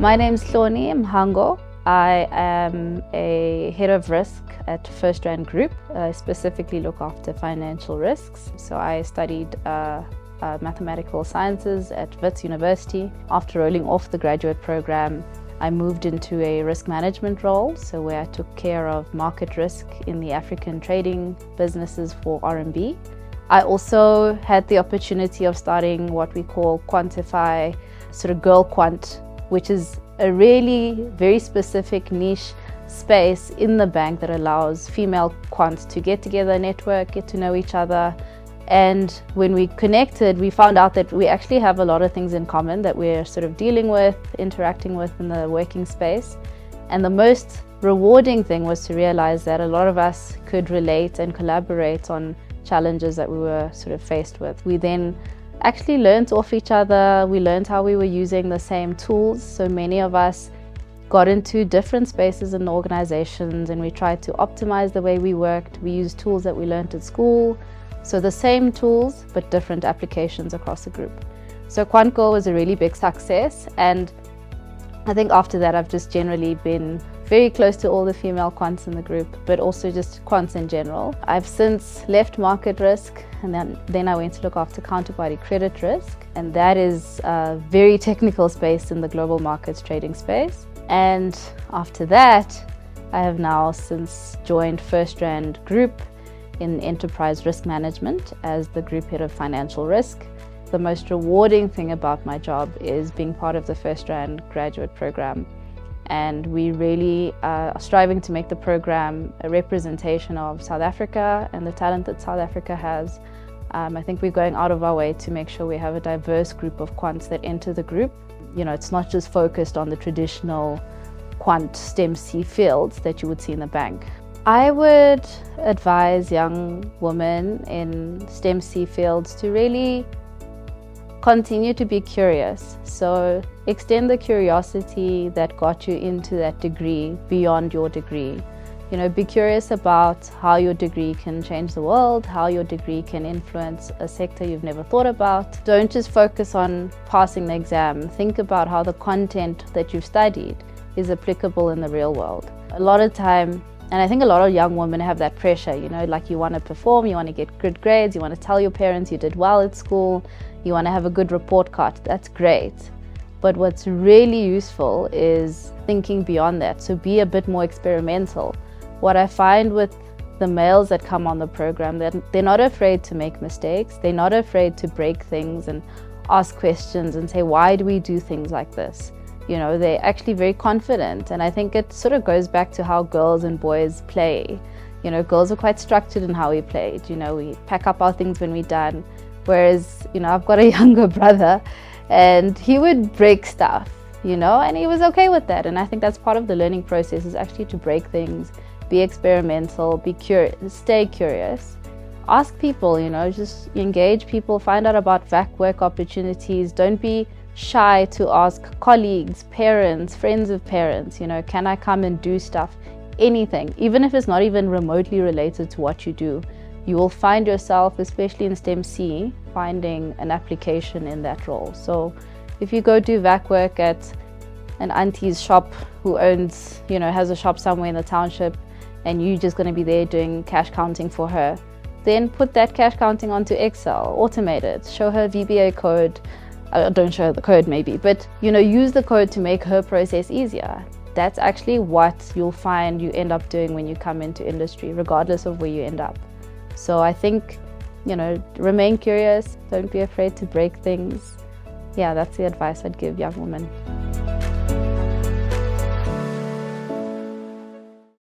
My name's Thloni Mhango. I am a head of risk at FirstRand Group. I specifically look after financial risks. So I studied mathematical sciences at Wits University. After rolling off the graduate program, I moved into a risk management role, so where I took care of market risk in the African trading businesses for RMB. I also had the opportunity of starting what we call Quantify, sort of Girl Quant, which is a really very specific niche space in the bank that allows female quants to get together, network, get to know each other. And when we connected, we found out that we actually have a lot of things in common that we're sort of dealing with, interacting with in the working space. And the most rewarding thing was to realize that a lot of us could relate and collaborate on challenges that we were sort of faced with. We then actually learned off each other. We learned how we were using the same tools. So many of us got into different spaces in the organizations, and we tried to optimize the way we worked. We used tools that we learned at school. So the same tools, but different applications across the group. So QuantGirl was a really big success. And I think after that, I've just generally been very close to all the female quants in the group, but also just quants in general. I've since left market risk, and then I went to look after counterparty credit risk. And that is a very technical space in the global markets trading space. And after that, I have now since joined FirstRand Group in enterprise risk management as the group head of financial risk. The most rewarding thing about my job is being part of the FirstRand graduate program. And we really are striving to make the program a representation of South Africa and the talent that South Africa has. I think we're going out of our way to make sure we have a diverse group of quants that enter the group. You know, it's not just focused on the traditional quant STEM C fields that you would see in the bank. I would advise young women in STEM C fields to really continue to be curious. So extend the curiosity that got you into that degree beyond your degree. You know, be curious about how your degree can change the world, how your degree can influence a sector you've never thought about. Don't just focus on passing the exam. Think about how the content that you've studied is applicable in the real world. A lot of time, and I think a lot of young women have that pressure, you know, like you want to perform, you want to get good grades, you want to tell your parents you did well at school, you want to have a good report card. That's great. But what's really useful is thinking beyond that. So be a bit more experimental. What I find with the males that come on the program, that they're not afraid to make mistakes. They're not afraid to break things and ask questions and say, why do we do things like this? You know, they're actually very confident. And I think it sort of goes back to how girls and boys play. You know, girls are quite structured in how we played. You know, we pack up our things when we're done. Whereas, you know, I've got a younger brother and he would break stuff, you know, and he was okay with that. And I think that's part of the learning process, is actually to break things, be experimental, be curious, stay curious. Ask people, you know, just engage people, find out about VAC work opportunities. Don't be shy to ask colleagues, parents, friends of parents, you know, can I come and do stuff? Anything, even if it's not even remotely related to what you do. You will find yourself, especially in STEM C, finding an application in that role. So if you go do VAC work at an auntie's shop who owns, you know, has a shop somewhere in the township, and you're just going to be there doing cash counting for her, then put that cash counting onto Excel, automate it, show her VBA code. Don't show her the code maybe, but, you know, use the code to make her process easier. That's actually what you'll find you end up doing when you come into industry, regardless of where you end up. So I think, you know, remain curious, don't be afraid to break things. Yeah, that's the advice I'd give young women.